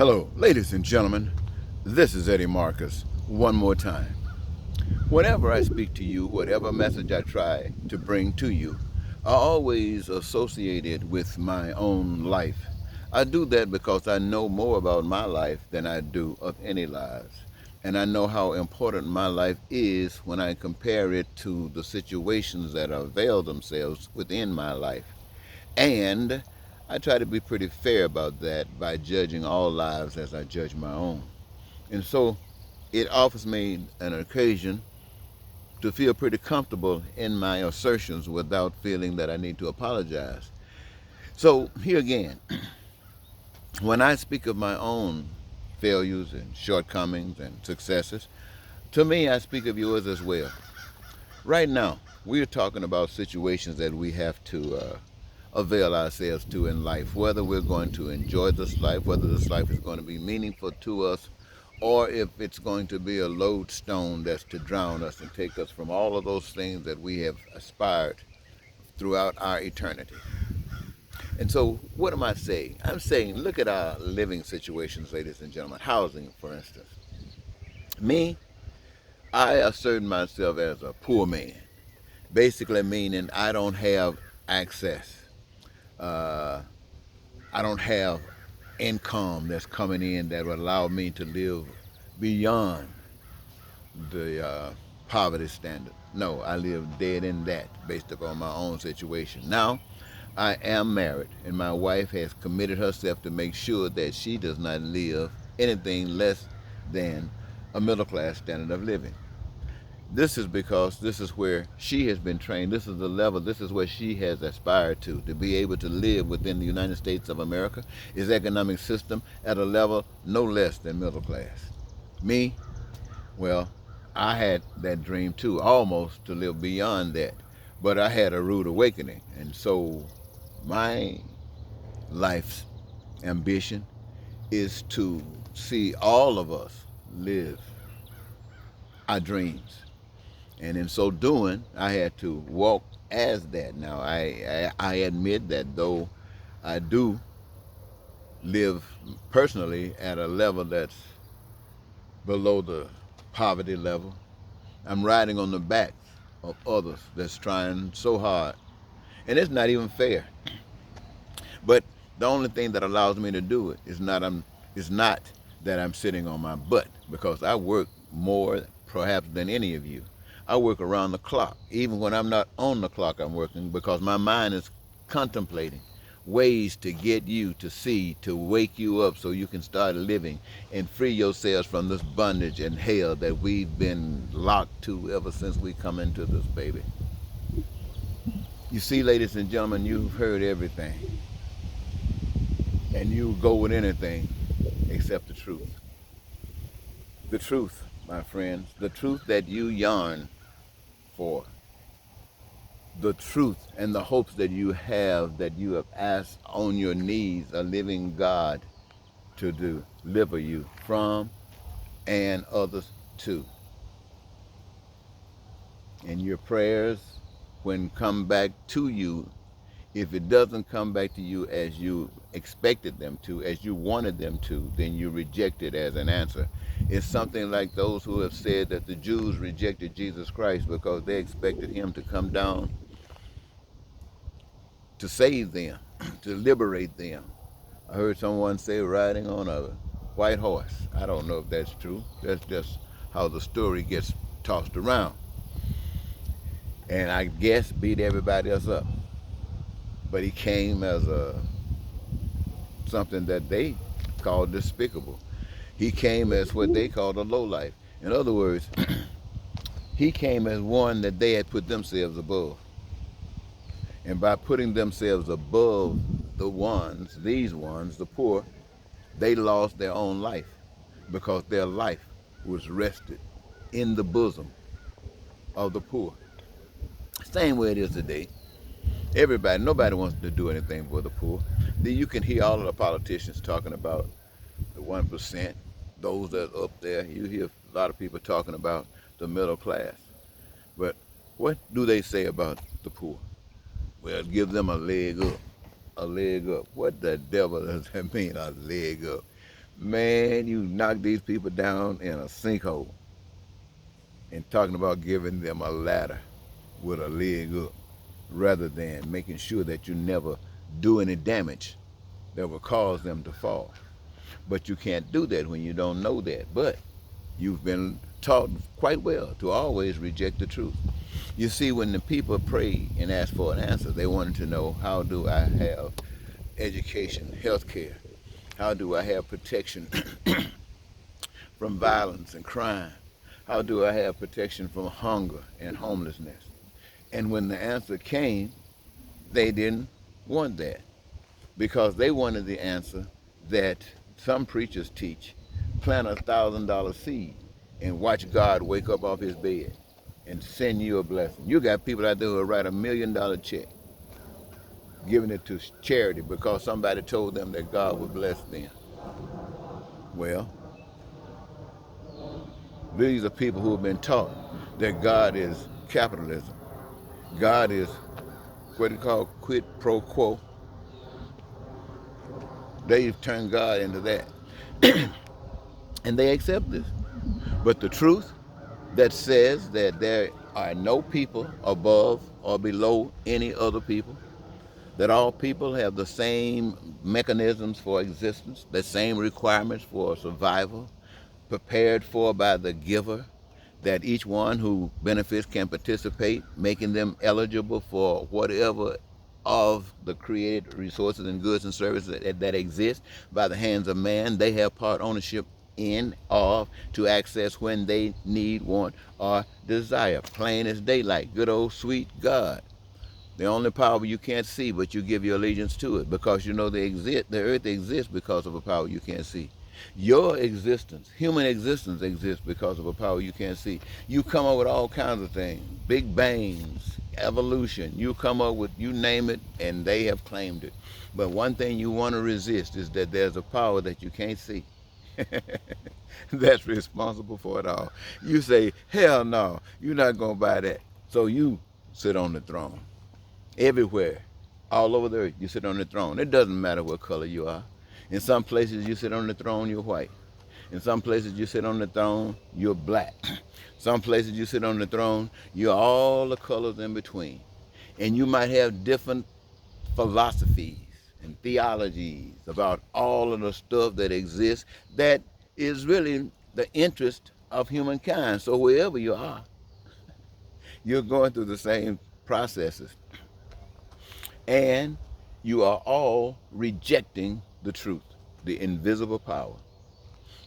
Hello, ladies and gentlemen. This is Eddie Marcus one more time. Whenever I speak to you, whatever message I try to bring to you, I always associate it with my own life. I do that because I know more about my life than I do of any lives. And I know how important my life is when I compare it to the situations that avail themselves within my life. And I try to be pretty fair about that by judging all lives as I judge my own. And so it offers me an occasion to feel pretty comfortable in my assertions without feeling that I need to apologize. So here again, when I speak of my own failures and shortcomings and successes, to me I speak of yours as well. Right now, we're talking about situations that we have to avail ourselves to in life, whether we're going to enjoy this life, whether this life is going to be meaningful to us, or if it's going to be a lodestone that's to drown us and take us from all of those things that we have aspired throughout our eternity. And so, what am I saying? I'm saying, look at our living situations, ladies and gentlemen. Housing, for instance. Me, I assert myself as a poor man, basically meaning I don't have access. Uh, I don't have income that's coming in that would allow me to live beyond the poverty standard. No, I live dead in that based upon my own situation. Now, I am married, and my wife has committed herself to make sure that she does not live anything less than a middle class standard of living. This is because this is where she has been trained. This is the level, this is where she has aspired to be able to live within the United States of America, its economic system at a level no less than middle class. Me, well, I had that dream too, almost to live beyond that. But I had a rude awakening. And so my life's ambition is to see all of us live our dreams. And in so doing, I had to walk as that. Now, I admit that though I do live personally at a level that's below the poverty level, I'm riding on the backs of others that's trying so hard. And it's not even fair. But the only thing that allows me to do it is not that I'm sitting on my butt, because I work more perhaps than any of you. I work around the clock. Even when I'm not on the clock, I'm working because my mind is contemplating ways to get you to see, to wake you up so you can start living and free yourselves from this bondage and hell that we've been locked to ever since we come into this baby. You see, ladies and gentlemen, you've heard everything, and you go with anything except the truth. The truth, my friends, the truth that you yearn for, the truth and the hopes that you have asked on your knees a living God to deliver you from and others too. And your prayers, when come back to you, if it doesn't come back to you as you expected them to, as you wanted them to, then you reject it as an answer. It's something like those who have said that the Jews rejected Jesus Christ because they expected him to come down to save them, to liberate them. I heard someone say riding on a white horse. I don't know if that's true. That's just how the story gets tossed around. And I guess beat everybody else up. But he came as a something that they called despicable. He came as what they called a lowlife. In other words, he came as one that they had put themselves above. And by putting themselves above these ones, the poor, they lost their own life because their life was rested in the bosom of the poor. Same way it is today. Nobody wants to do anything for the poor. Then you can hear all of the politicians talking about the 1%, those that are up there. You hear a lot of people talking about the middle class. But what do they say about the poor? Well, give them a leg up. A leg up. What the devil does that mean, a leg up? Man, you knock these people down in a sinkhole and talking about giving them a ladder with a leg up rather than making sure that you never do any damage that will cause them to fall. But you can't do that when you don't know that. But you've been taught quite well to always reject the truth. You see, when the people prayed and asked for an answer, they wanted to know, how do I have education, health care? How do I have protection from violence and crime? How do I have protection from hunger and homelessness? And when the answer came, they didn't want that because they wanted the answer that some preachers teach: plant $1,000 seed and watch God wake up off his bed and send you a blessing. You got people out there who will write $1,000,000 check, giving it to charity because somebody told them that God would bless them. Well, these are people who have been taught that God is capitalism. God is what they call quid pro quo. They've turned God into that. And they accept this. But the truth that says that there are no people above or below any other people, that all people have the same mechanisms for existence, the same requirements for survival, prepared for by the giver, that each one who benefits can participate, making them eligible for whatever of the created resources and goods and services that exist by the hands of man, they have part ownership in, of, to access when they need, want, or desire. Plain as daylight. Good old sweet God. The only power you can't see, but you give your allegiance to it because you know they exist. The earth exists because of a power you can't see. Your existence, human existence, exists because of a power you can't see. You come up with all kinds of things, big bangs, evolution. You come up with, you name it, and they have claimed it. But one thing you want to resist is that there's a power that you can't see that's responsible for it all. You say, hell no, you're not going to buy that. So you sit on the throne. Everywhere, all over the earth, you sit on the throne. It doesn't matter what color you are. In some places, you sit on the throne, you're white. In some places, you sit on the throne, you're black. Some places, you sit on the throne, you're all the colors in between. And you might have different philosophies and theologies about all of the stuff that exists that is really the interest of humankind. So wherever you are, you're going through the same processes. And you are all rejecting the truth, the invisible power.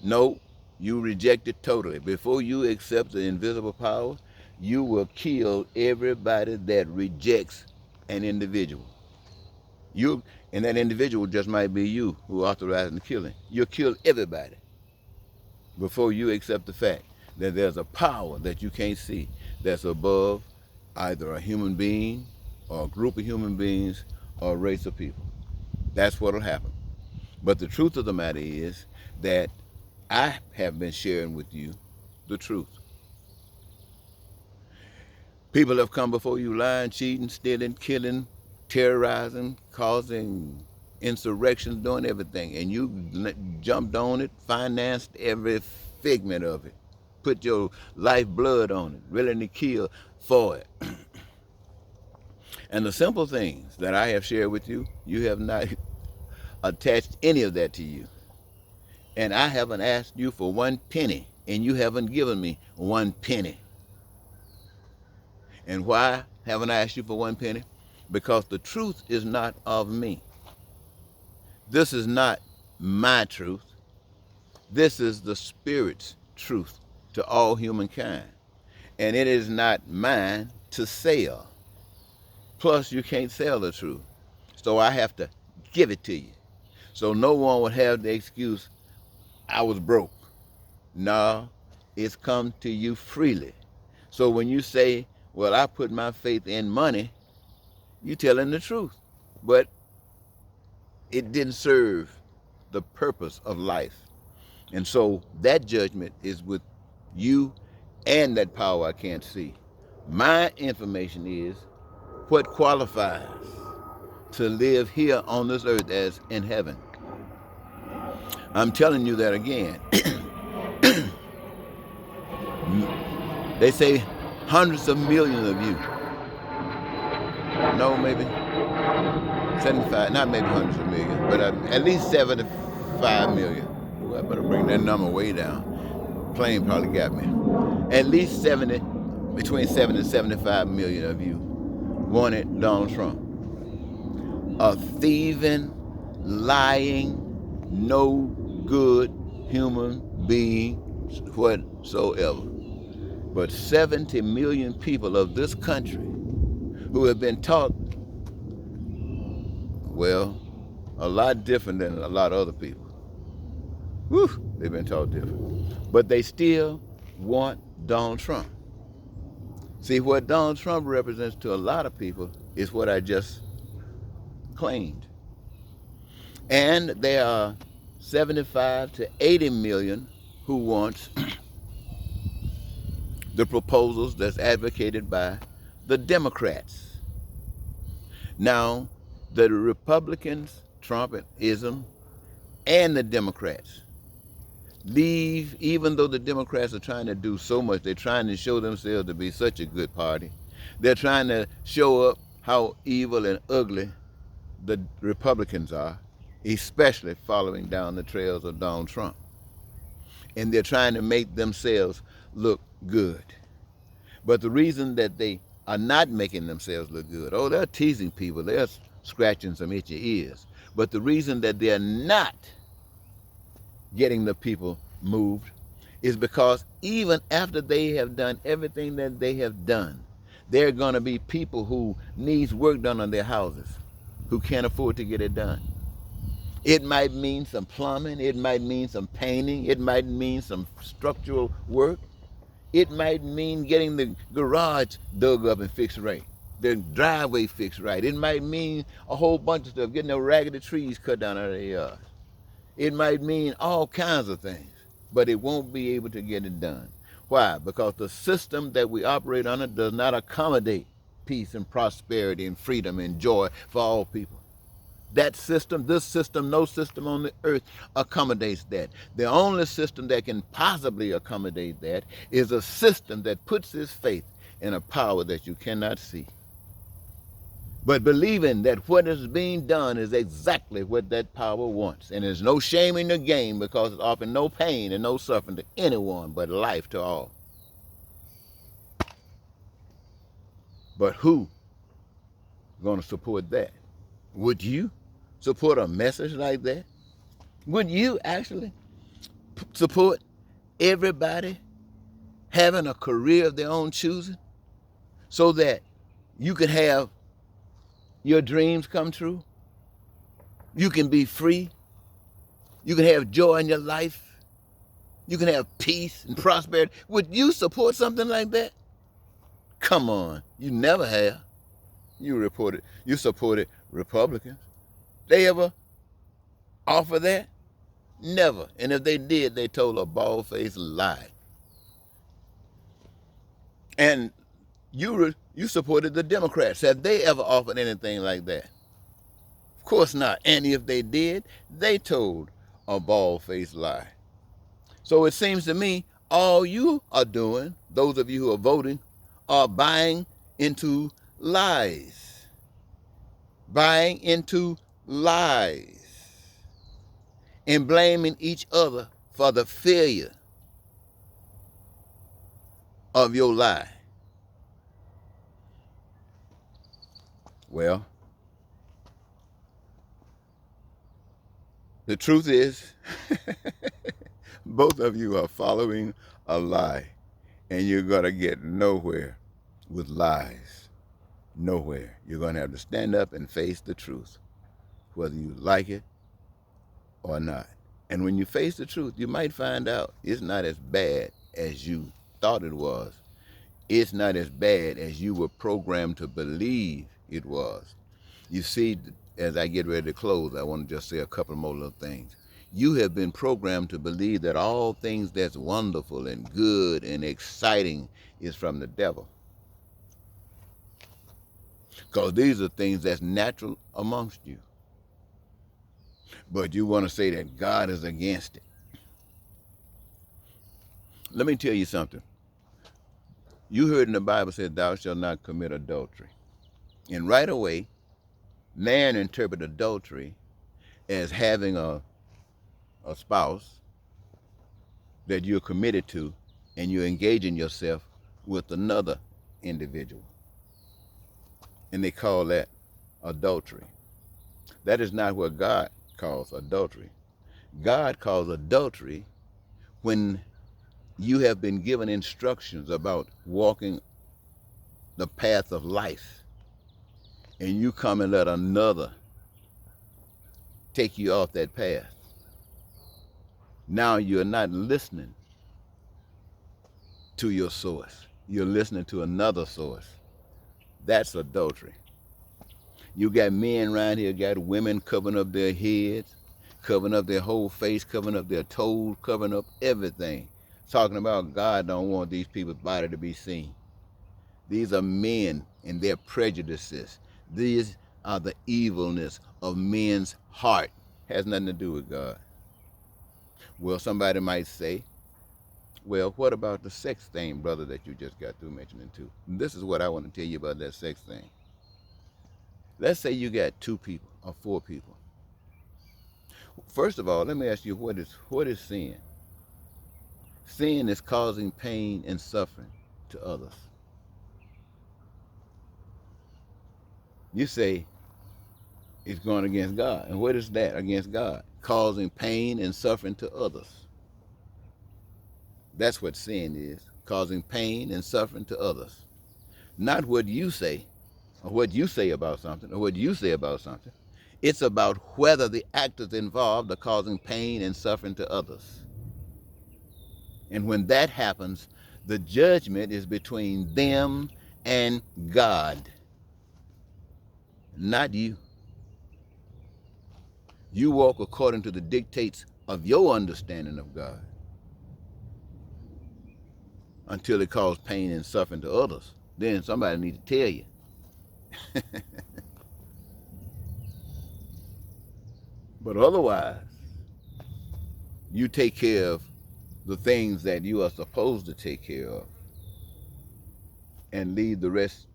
No, you reject it totally. Before you accept the invisible power, you will kill everybody that rejects an individual. You, and that individual just might be you who authorized the killing. You'll kill everybody before you accept the fact that there's a power that you can't see that's above either a human being or a group of human beings or a race of people. That's what'll happen. But the truth of the matter is that I have been sharing with you the truth. People have come before you lying, cheating, stealing, killing, terrorizing, causing insurrections, doing everything. And you jumped on it, financed every figment of it, put your life blood on it, willing to kill for it. And the simple things that I have shared with you, you have not attached any of that to you. And I haven't asked you for one penny, and you haven't given me one penny. And why haven't I asked you for one penny? Because the truth is not of me. This is not my truth. This is the Spirit's truth to all humankind. And it is not mine to sell. Plus, you can't sell the truth. So I have to give it to you. So no one would have the excuse, I was broke. No, it's come to you freely. So when you say, well, I put my faith in money, you're telling the truth. But it didn't serve the purpose of life. And so that judgment is with you and that power I can't see. My information is what qualifies to live here on this earth as in heaven. I'm telling you that again. They say hundreds of millions of you. No, maybe 75, not maybe hundreds of millions, but at least 75 million. Ooh, I better bring that number way down. Plane probably got me. At least 70, between 70 and 75 million of you wanted Donald Trump. A thieving, lying, no good human being whatsoever. But 70 million people of this country who have been taught, well, a lot different than a lot of other people. Whew, they've been taught different. But they still want Donald Trump. See, what Donald Trump represents to a lot of people is what I just claimed. And there are 75 to 80 million who wants the proposals that's advocated by the Democrats. Now, the Republicans, Trumpism, and the Democrats leave, even though the Democrats are trying to do so much, they're trying to show themselves to be such a good party. They're trying to show up how evil and ugly the Republicans are, especially following down the trails of Donald Trump. And they're trying to make themselves look good. But the reason that they are not making themselves look good, oh, they're teasing people, they're scratching some itchy ears. But the reason that they're not getting the people moved is because even after they have done everything that they have done, there are going to be people who needs work done on their houses who can't afford to get it done. It might mean some plumbing, it might mean some painting, it might mean some structural work. It might mean getting the garage dug up and fixed right, the driveway fixed right. It might mean a whole bunch of stuff, getting the raggedy trees cut down out of their yard. It might mean all kinds of things, but it won't be able to get it done. Why? Because the system that we operate under does not accommodate peace and prosperity and freedom and joy for all people. That system, this system, no system on the earth accommodates that. The only system that can possibly accommodate that is a system that puts its faith in a power that you cannot see. But believing that what is being done is exactly what that power wants. And there's no shame in the game because it's offering no pain and no suffering to anyone but life to all. But who is going to support that? Would you support a message like that? Would you actually support everybody having a career of their own choosing so that you can have your dreams come true? You can be free. You can have joy in your life. You can have peace and prosperity. Would you support something like that? Come on, you never have. You supported Republicans. They ever offer that? Never. And if they did, they told a bald-faced lie. And you supported the Democrats. Have they ever offered anything like that? Of course not. And if they did, they told a bald-faced lie. So it seems to me all you are doing, those of you who are voting, are buying into lies. Buying into lies. And blaming each other for the failure of your lie. Well, the truth is, both of you are following a lie, and you're going to get nowhere with lies. Nowhere. You're going to have to stand up and face the truth, whether you like it or not. And when you face the truth, you might find out it's not as bad as you thought it was. It's not as bad as you were programmed to believe it was. You see, as I get ready to close, I want to just say a couple more little things. You have been programmed to believe that all things that's wonderful and good and exciting is from the devil. Because these are things that's natural amongst you. but you want to say that God is against it. Let me tell you something. You heard in the Bible said, "Thou shalt not commit adultery." And right away, man interpret adultery as having a spouse that you're committed to and you're engaging yourself with another individual. And they call that adultery. That is not what God calls adultery. God calls adultery when you have been given instructions about walking the path of life and you come and let another take you off that path. Now you're not listening to your source. You're listening to another source. That's adultery. You got men around here, got women covering up their heads, covering up their whole face, covering up their toes, covering up everything. Talking about God don't want these people's body to be seen. These are men and their prejudices. These are the evilness of men's heart. Has nothing to do with God. Well, somebody might say, well, what about the sex thing, brother, that you just got through mentioning too? And this is what I want to tell you about that sex thing. Let's say you got 2 people or 4 people. First of all, let me ask you, what is sin? Sin is causing pain and suffering to others. You say it's going against God. And what is that against God? Causing pain and suffering to others. That's what sin is, causing pain and suffering to others. Not what you say, or what you say about something, or what you say about something. It's about whether the actors involved are causing pain and suffering to others. And when that happens, the judgment is between them and God, not you. You walk according to the dictates of your understanding of God until it causes pain and suffering to others. Then somebody needs to tell you. But otherwise, you take care of the things that you are supposed to take care of and leave the rest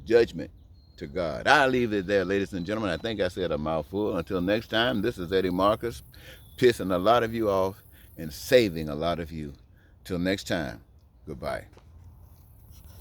judgment to God. I'll leave it there, ladies and gentlemen. I think I said a mouthful. Until next time, this is Eddie Marcus, pissing a lot of you off and saving a lot of you. Till next time, goodbye.